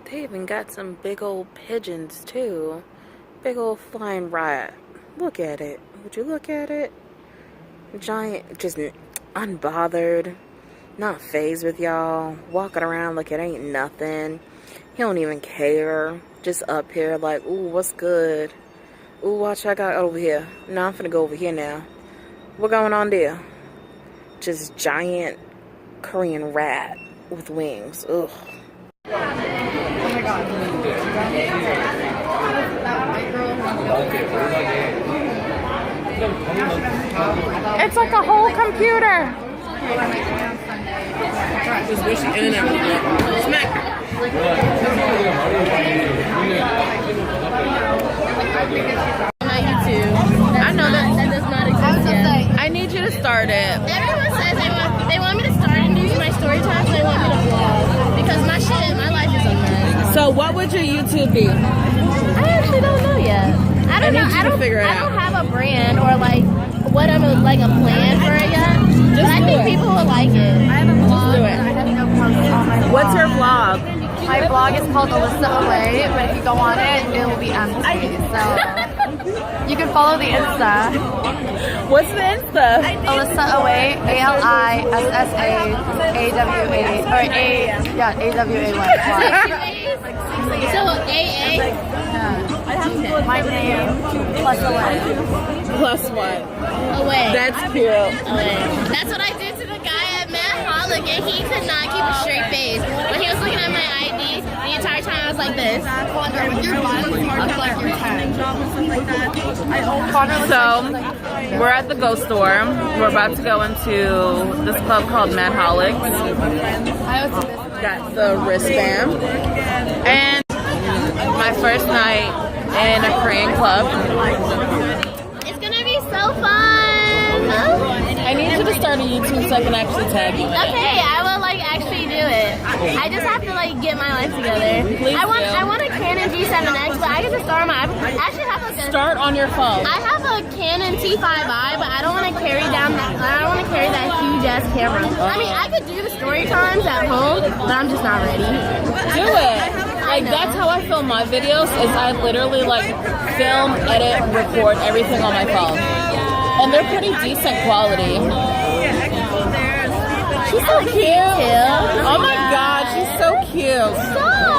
They even got some big old pigeons too. Big old flying riot. Look at it. Would you look at it? Giant, just unbothered. Not phased with y'all. Walking around like it ain't nothing. He don't even care. Just up here like, ooh, what's good? Ooh, watch I got over here. Now I'm finna go over here now. What going on there? Just giant Korean rat with wings. Ugh. Oh my god. It's like a whole computer. Just wish the internet was up. Smack. My YouTube. I know that does not exist yet. I need you to start it. Everyone says they want me to start and do my story times. They want me to vlog because my life is a mess. So what would your YouTube be? I actually don't know yet. I don't know. I don't have a brand or like what I'm a plan for it yet. But I think people will like it. I have a vlog. Do it. I have no posts on my vlog. What's your vlog? My vlog is called Alyssa Away, but if you go on it, it will be empty. So you can follow the Insta. What's the Insta? Alyssa Away, ALISSA AWA or AWAY. So AA. My name plus away. Plus one. Away. That's cute. Away. That's what I did to the guy at Matt Hollick, and he could not keep a straight face. When he was looking at my ID, the entire time I was like this. So, we're at the Ghost Store. We're about to go into this club called Matt Hollick's. Got the wristband. And my first night in a Korean club. It's gonna be so fun. I need you to start a YouTube so I can actually tag you in it. Okay, I will actually do it. I just have to get my life together. Please I want a Canon G7X, but I can just start on my iPhone. I actually have Start on your phone. I have a Canon T5i, but I don't want to carry that huge ass camera. I mean, I could do the story times at home, but I'm just not ready. Do it. That's how I film my videos, is I literally film, edit, record everything on my phone. And they're pretty decent quality. She's so cute. Oh my god, she's so cute. Stop.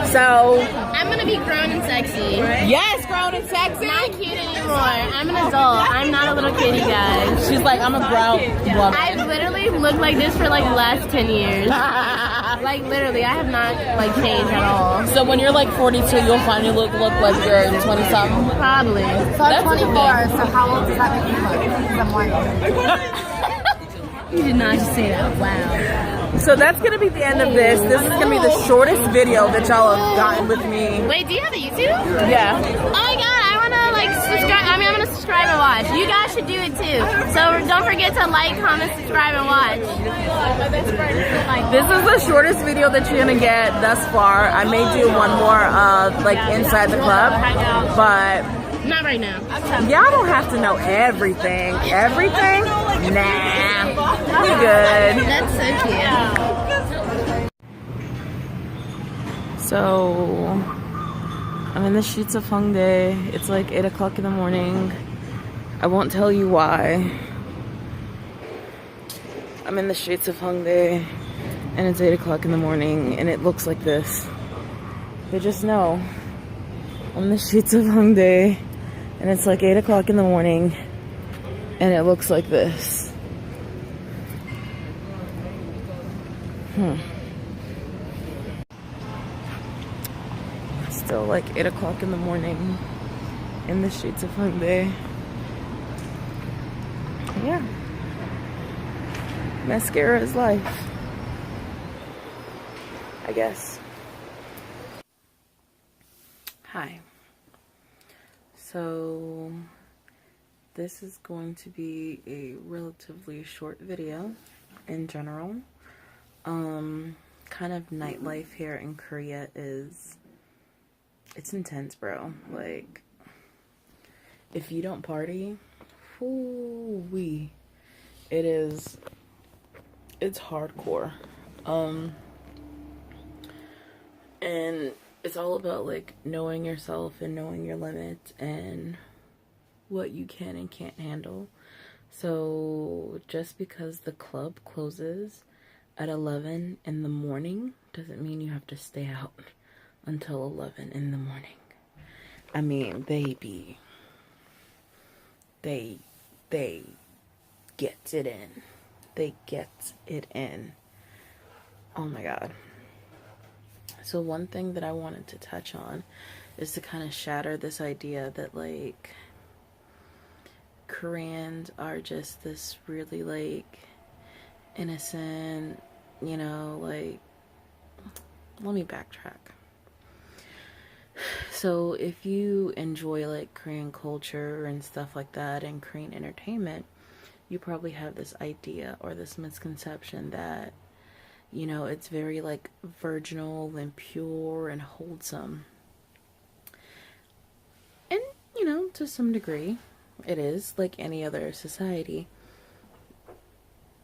So, I'm gonna be grown and sexy. yes, grown and sexy. Not cute anymore. I'm an adult. I'm not a little kitty, guys. She's like, I'm a grown woman. I've literally looked like this for the last 10 years. Literally, I have not changed at all. So when you're 42, you'll finally look like you're 20-something? Probably. So I'm 24, so how old does that make me look? Because I'm white. You did not just say that. Wow. So that's going to be the end of this. This is going to be the shortest video that y'all have gotten with me. Wait, do you have a YouTube? Yeah. Oh my god, I want to subscribe. I mean, I'm going to subscribe and watch. You guys should do it too. So don't forget to like, comment, subscribe, and watch. This is the shortest video that you're going to get thus far. I may do one more inside the club, but not right now. y'all don't have to know everything. Everything? Nah. We good. That's so cute. So, I'm in the streets of Hongdae. It's 8 o'clock in the morning. I won't tell you why. I'm in the streets of Hongdae, and it's 8 o'clock in the morning, and it looks like this. But just know, I'm in the streets of Hongdae, and it's 8 o'clock in the morning, and it looks like this. Still 8 o'clock in the morning in the streets of Hongdae. Yeah. Mascara is life, I guess. Hi. So this is going to be a relatively short video in general. Kind of nightlife here in Korea is, it's intense, bro. If you don't party, whoo-wee, it's hardcore. And it's all about like knowing yourself and knowing your limits and what you can and can't handle. So just because the club closes at 11 in the morning doesn't mean you have to stay out until 11 in the morning. I mean, baby, they get it in. They get it in. Oh my God. So one thing that I wanted to touch on is to kind of shatter this idea that like Koreans are just this really like innocent, you know, like, let me backtrack. So if you enjoy like Korean culture and stuff like that and Korean entertainment, you probably have this idea or this misconception that, you know, it's very like virginal and pure and wholesome. And, you know, to some degree, it is like any other society.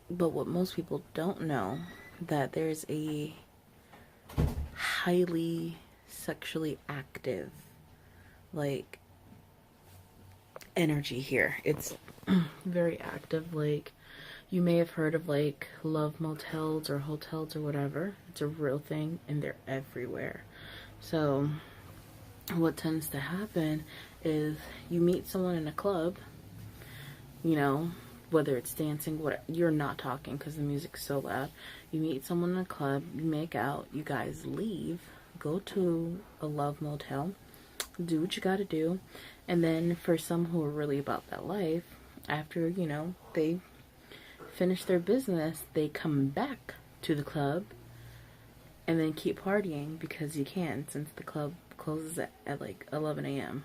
But what most people don't know, that there's a highly sexually active, like, energy here. It's very active. Like, you may have heard of like love motels or hotels or whatever. It's a real thing and they're everywhere. So what tends to happen is you meet someone in a club, you know, whether it's dancing, what, you're not talking because the music's so loud. You meet someone in a club, you make out, you guys leave, go to a love motel, do what you gotta do, and then for some who are really about that life, after, you know, they finish their business, they come back to the club and then keep partying because you can, since the club closes at like 11 a.m.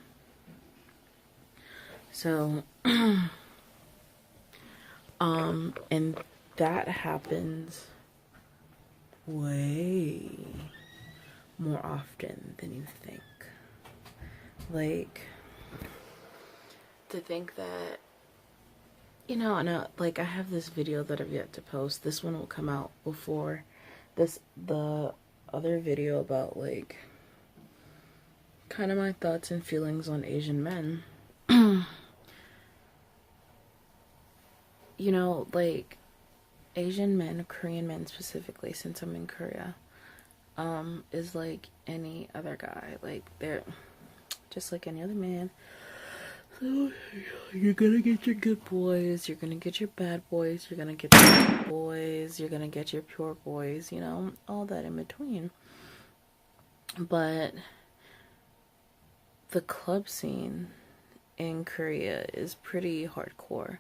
So and that happens way more often than you think. Like, to think that, you know, and like I have this video that I've yet to post. This one will come out before the other video about like kind of my thoughts and feelings on Asian men. You know, like Asian men, Korean men specifically, since I'm in Korea, is like any other guy. Like, they're just like any other man. So you're gonna get your good boys, you're gonna get your bad boys, you're gonna get your good boys, you're gonna get your pure boys, you know, all that in between. But the club scene in Korea is pretty hardcore.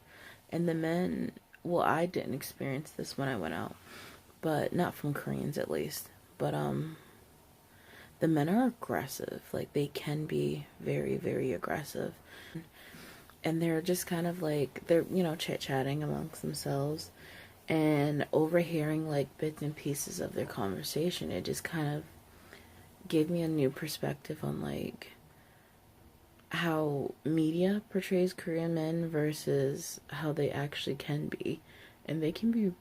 And the men, well, I didn't experience this when I went out, but not from Koreans at least. But the men are aggressive. Like, they can be very, very aggressive. And they're just kind of like, they're, you know, chit-chatting amongst themselves. And overhearing like bits and pieces of their conversation, it just kind of gave me a new perspective on like how media portrays Korean men versus how they actually can be. And they can be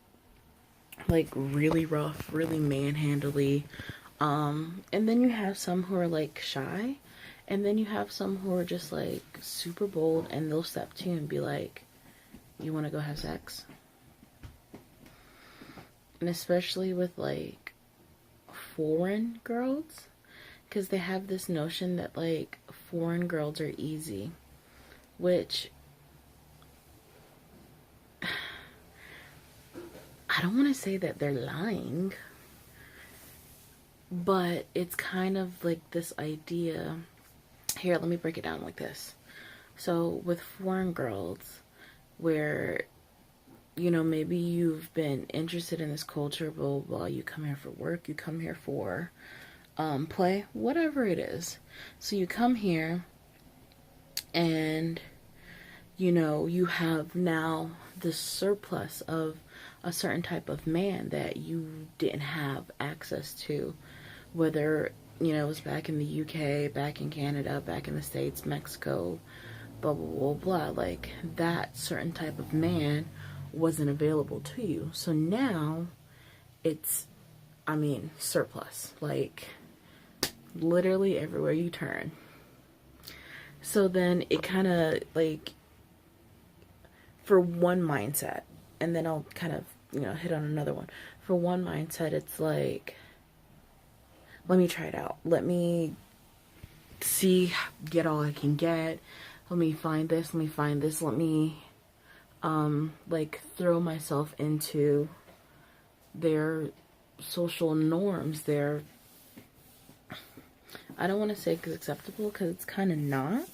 like really rough, really manhandly. And then you have some who are like shy, and then you have some who are just like super bold, and they'll step to you and be like, you want to go have sex? And especially with like foreign girls, because they have this notion that like foreign girls are easy, which I don't want to say that they're lying, but it's kind of like this idea. Here, let me break it down like this. So with foreign girls, where, you know, maybe you've been interested in this culture, blah, blah, blah, you come here for work, you come here for play, whatever it is. So you come here and, you know, you have now the surplus of a certain type of man that you didn't have access to, whether, you know, it was back in the UK, back in Canada, back in the States, Mexico, blah, blah, blah, blah. Like, that certain type of man wasn't available to you. So now it's, I mean, surplus. Like, literally everywhere you turn. So then it kind of like, for one mindset, and then I'll kind of, you know, hit on another one. For one mindset, it's like, let me try it out. Let me see, get all I can get. Let me find this, let me find this. Let me, like, throw myself into their social norms, their, I don't want to say it's acceptable because it's kind of not,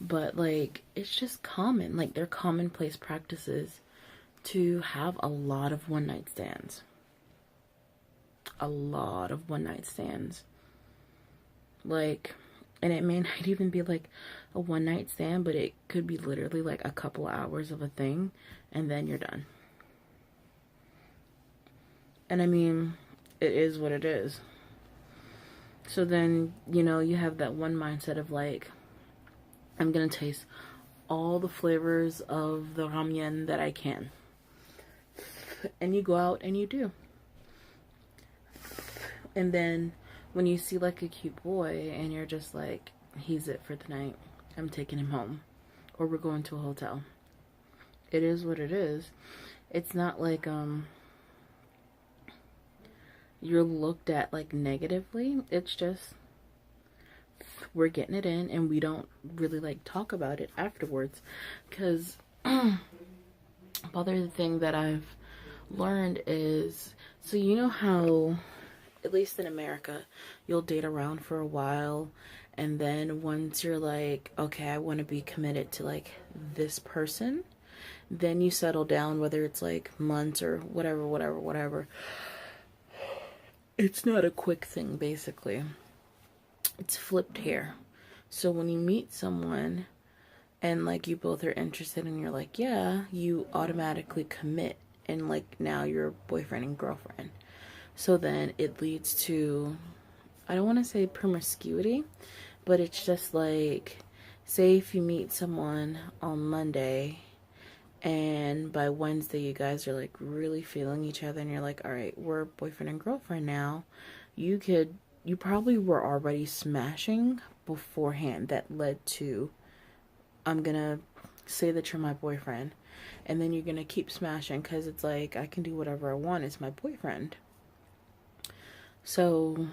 but like, it's just common, like they're commonplace practices to have a lot of one night stands. A lot of one night stands. Like, and it may not even be like a one night stand, but it could be literally like a couple hours of a thing, and then you're done. And I mean, it is what it is. So then, you know, you have that one mindset of like, I'm gonna taste all the flavors of the ramen that I can. And you go out and you do. And then when you see like a cute boy and you're just like, he's it for the night, I'm taking him home, or we're going to a hotel. It is what it is. It's not like you're looked at like negatively. It's just, we're getting it in, and we don't really like talk about it afterwards. Because the other thing that I've learned is, so you know how, at least in America, you'll date around for a while, and then once you're like, okay, I want to be committed to like this person, then you settle down, whether it's like months or whatever. It's not a quick thing, basically. It's flipped here. So when you meet someone and like you both are interested and you're like, yeah, you automatically commit, and like now you're boyfriend and girlfriend. So then it leads to, I don't want to say promiscuity, but it's just like, say if you meet someone on Monday and by Wednesday you guys are like really feeling each other and you're like, all right, we're boyfriend and girlfriend now. You probably were already smashing beforehand that led to, I'm gonna say that you're my boyfriend, and then you're gonna keep smashing because it's like, I can do whatever I want, it's my boyfriend. So,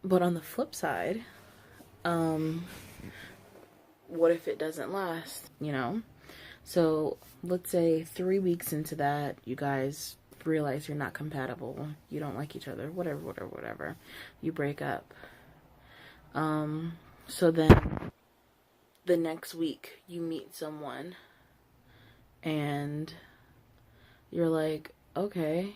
but on the flip side, what if it doesn't last, you know? So let's say 3 weeks into that, you guys realize you're not compatible, you don't like each other, whatever, you break up. So then the next week you meet someone and you're like, okay,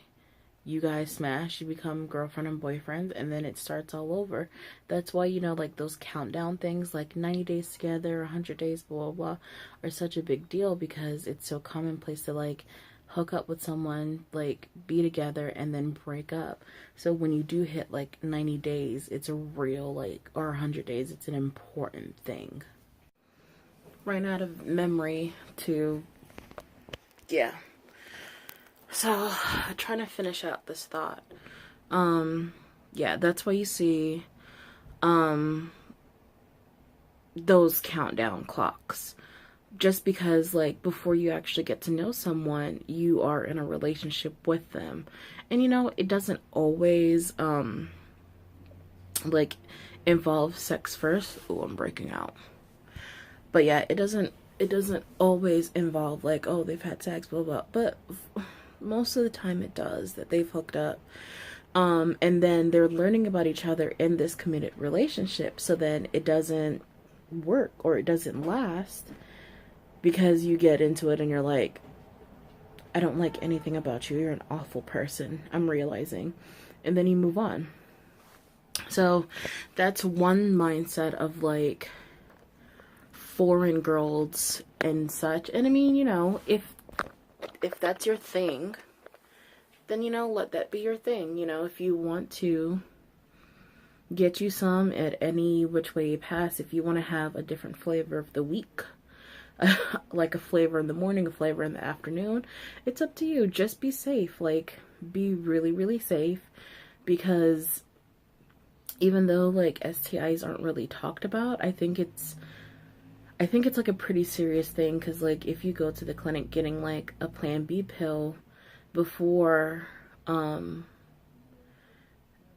you guys smash, you become girlfriend and boyfriend, and then it starts all over. That's why, you know, like those countdown things, like 90 days together, 100 days, blah, blah, blah, are such a big deal, because it's so commonplace to like hook up with someone, like be together, and then break up. So when you do hit like 90 days, it's a real, like, or 100 days, it's an important thing. Right out of memory to, yeah. So, trying to finish out this thought. Yeah, that's why you see, those countdown clocks. Just because, like, before you actually get to know someone, you are in a relationship with them. And, you know, it doesn't always, like, involve sex first. Oh, I'm breaking out. But yeah, it doesn't always involve, like, oh, they've had sex, blah, blah. But most of the time it does, that they've hooked up. And then they're learning about each other in this committed relationship. So then it doesn't work, or it doesn't last, because you get into it and you're like, I don't like anything about you. You're an awful person, I'm realizing. And then you move on. So that's one mindset of like foreign girls and such. And I mean, you know, if that's your thing, then, you know, let that be your thing. You know, if you want to get you some at any which way you pass, if you want to have a different flavor of the week, like a flavor in the morning, a flavor in the afternoon, it's up to you. Just be safe. Like, be really, really safe, because even though like STIs aren't really talked about, I think it's like a pretty serious thing, because like if you go to the clinic getting like a Plan B pill before, and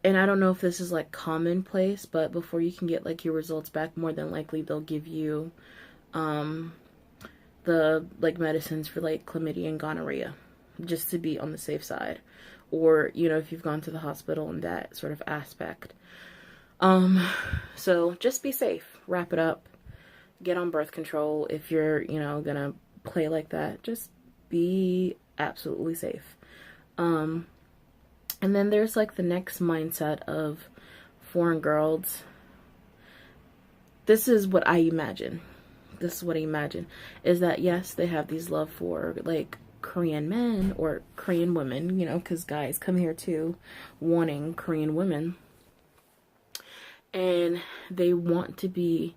I don't know if this is like commonplace, but before you can get like your results back, more than likely they'll give you the like medicines for like chlamydia and gonorrhea, just to be on the safe side. Or, you know, if you've gone to the hospital in that sort of aspect. So just be safe, wrap it up, get on birth control. If you're, you know, gonna play like that, just be absolutely safe. And then there's like the next mindset of foreign girls. This is what I imagine. Is that yes, they have these love for like Korean men or Korean women, you know, because guys come here too wanting Korean women, and they want to be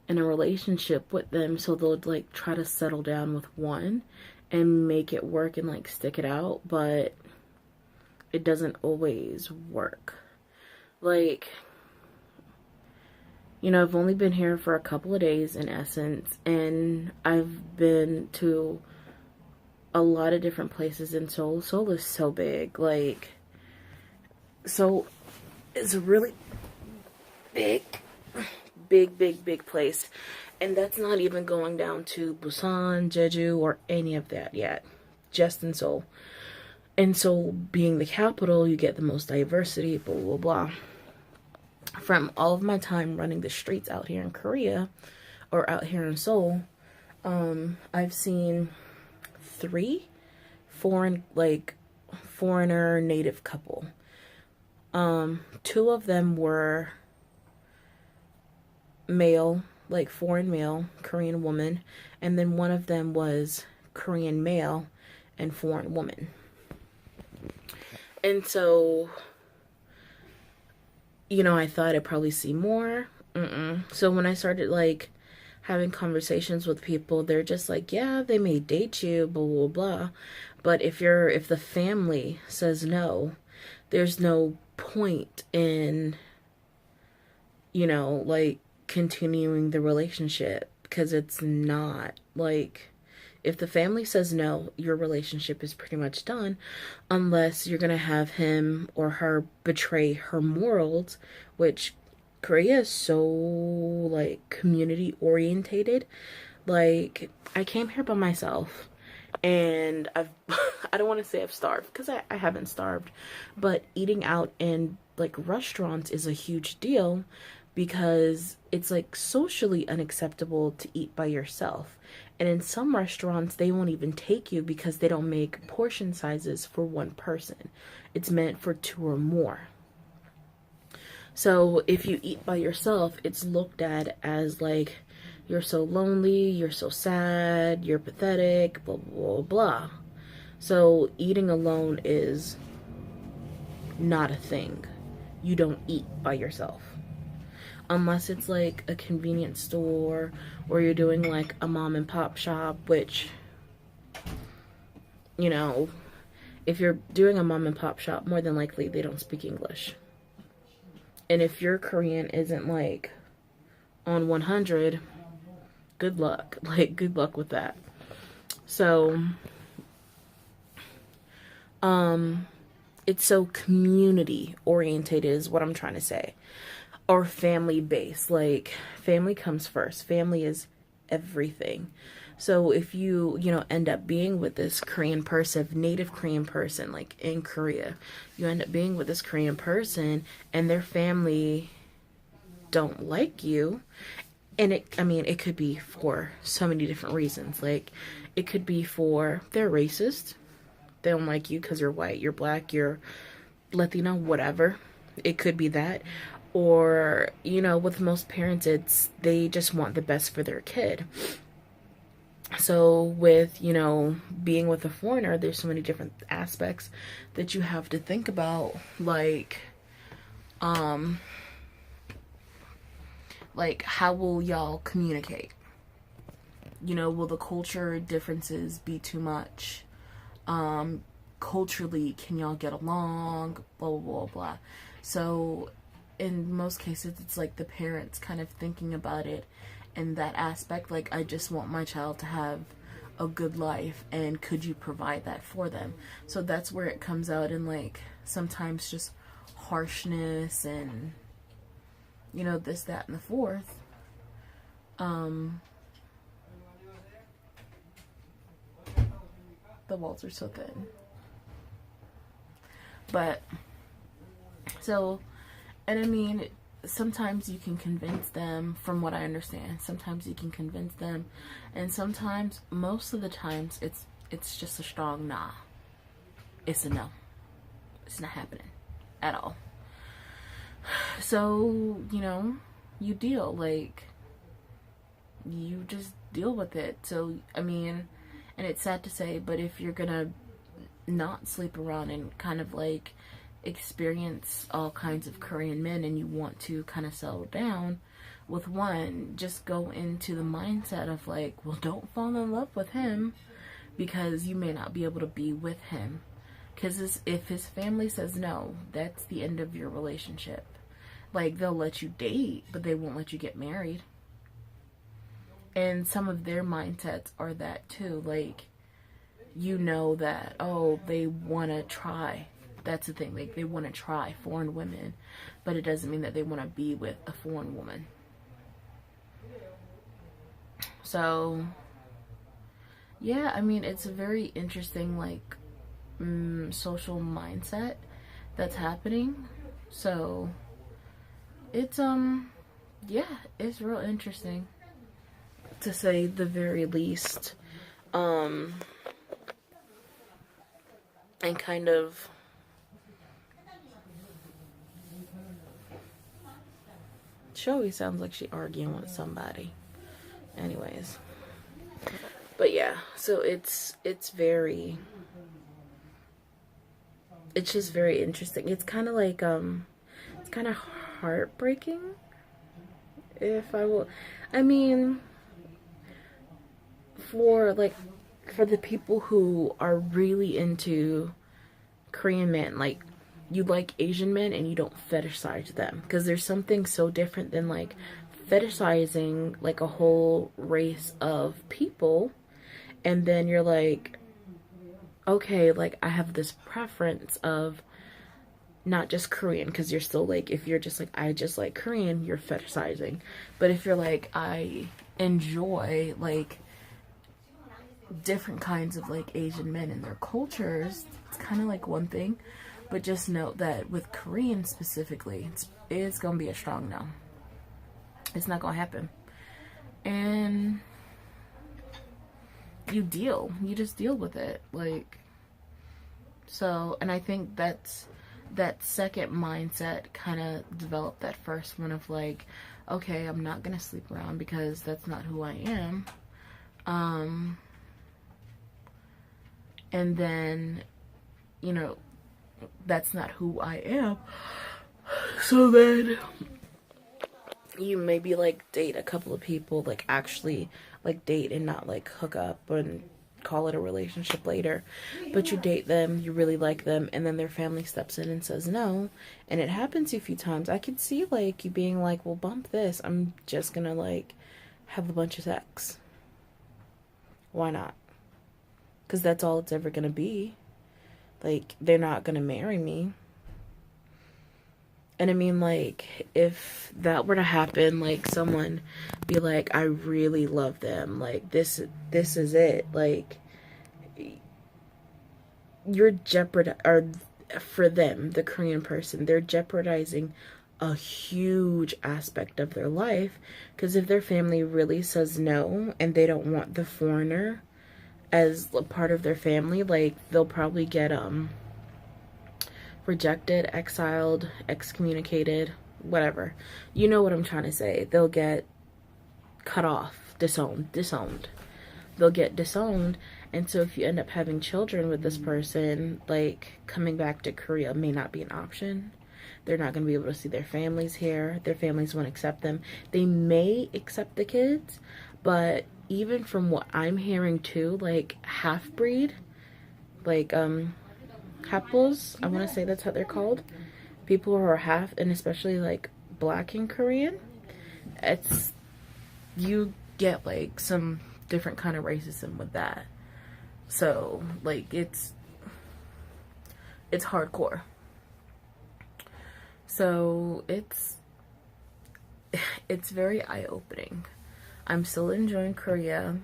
in a relationship with them, so they'll like try to settle down with one and make it work and like stick it out, but it doesn't always work. Like, you know, I've only been here for a couple of days in essence, and I've been to a lot of different places in Seoul. Seoul is so big. Like, Seoul is a really big place. And that's not even going down to Busan, Jeju, or any of that yet. Just in Seoul. And Seoul being the capital, you get the most diversity, blah, blah, blah. From all of my time running the streets out here in Korea, or out here in Seoul, I've seen 3 foreigner native couple. 2 of them were male, like foreign male, Korean woman, and then one of them was Korean male and foreign woman. And so, you know, I thought I'd probably see more. So when I started like having conversations with people, they're just like, yeah, they may date you, blah, blah, blah. But if the family says no, there's no point in, you know, like continuing the relationship, because it's not like, if the family says no, your relationship is pretty much done, unless you're gonna have him or her betray her morals, which Korea is so like community orientated. Like, I came here by myself, and I don't want to say I've starved, because I haven't starved, but eating out in like restaurants is a huge deal, because it's like socially unacceptable to eat by yourself. And in some restaurants, they won't even take you because they don't make portion sizes for one person. It's meant for 2 or more. So if you eat by yourself, it's looked at as like, you're so lonely, you're so sad, you're pathetic, blah, blah, blah. So eating alone is not a thing. You don't eat by yourself. Unless it's like a convenience store, or you're doing like a mom and pop shop, which, you know, if you're doing a mom and pop shop, more than likely they don't speak English. And if your Korean isn't like on 100, good luck. Like, good luck with that. So, it's so community orientated is what I'm trying to say. Or family based. Like, family comes first. Family is everything. So if you end up being with this Korean person, native Korean person, like in Korea, you end up being with this Korean person and their family don't like you. And it could be for so many different reasons. Like, it could be for, they're racist. They don't like you because you're white, you're black, you're Latino, whatever. It could be that. Or, with most parents, they just want the best for their kid. So with, being with a foreigner, there's so many different aspects that you have to think about. Like how will y'all communicate? Will the culture differences be too much? Culturally, can y'all get along? Blah, blah, blah, blah. So in most cases, it's like the parents kind of thinking about it in that aspect. Like, I just want my child to have a good life, and could you provide that for them? So that's where it comes out in, like, sometimes just harshness and, you know, this, that, and the fourth. The walls are so thin. But, so, and I mean, sometimes you can convince them, from what I understand. Sometimes you can convince them, and sometimes, most of the times, it's just a strong nah. It's a no. It's not happening at all. So, you know, you deal, like, you just deal with it. So, I mean, and it's sad to say, but if you're gonna not sleep around and kind of like experience all kinds of Korean men, and you want to kind of settle down with one, just go into the mindset of like, well, don't fall in love with him, because you may not be able to be with him. Because if his family says no, that's the end of your relationship. Like, they'll let you date, but they won't let you get married. And some of their mindsets are that too. Like, you know that, oh, they want to try. That's the thing. Like, they want to try foreign women, but it doesn't mean that they want to be with a foreign woman. So, yeah, I mean, it's a very interesting, like, social mindset that's happening. So, it's, yeah, it's real interesting, to say the very least. And kind of she always sounds like she arguing with somebody. Anyways, but yeah, so it's very, it's just very interesting. It's kind of like it's kind of heartbreaking, if I will. I mean, for the people who are really into Korean men, like, you like Asian men and you don't fetishize them, because there's something so different than like fetishizing like a whole race of people, and then you're like, okay, like, I have this preference of not just Korean, because you're still like, if you're just like, I just like Korean, you're fetishizing. But if you're like, I enjoy like different kinds of like Asian men and their cultures, it's kind of like one thing. But just note that with Korean specifically, it's gonna be a strong no. It's not gonna happen. And you just deal with it, like. So, and I think that's that second mindset kind of developed that first one of like, okay, I'm not gonna sleep around because that's not who I am. And then, you know, that's not who I am. So then you maybe like date a couple of people, like actually like date and not like hook up and call it a relationship later, but you date them, you really like them, and then their family steps in and says no, and it happens a few times. I could see like you being like, well, bump this, I'm just gonna like have a bunch of sex. Why not? Because that's all it's ever gonna be. Like, they're not gonna marry me. And I mean, like, if that were to happen, like, someone be like, I really love them, like, this is it, like, you're or for them, the Korean person, they're jeopardizing a huge aspect of their life, because if their family really says no, and they don't want the foreigner as a part of their family, like, they'll probably get, rejected, exiled, excommunicated, whatever. You know what I'm trying to say. They'll get cut off, disowned. They'll get disowned, and so if you end up having children with this person, like, coming back to Korea may not be an option. They're not going to be able to see their families here. Their families won't accept them. They may accept the kids, but even from what I'm hearing too, like, half-breed, like, Happos, I want to say that's how they're called. people who are half, and especially like black and Korean, you get like some different kind of racism with that. So like it's hardcore. So it's very eye-opening. I'm still enjoying Korea.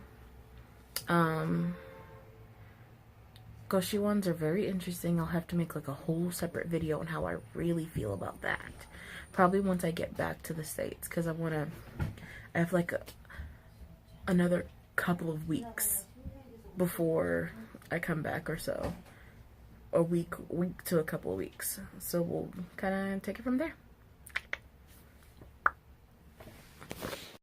Goshi ones are very interesting. I'll have to make like a whole separate video on how I really feel about that. Probably once I get back to the States, because I have like another couple of weeks before I come back, or so. A week to a couple of weeks. So we'll kind of take it from there.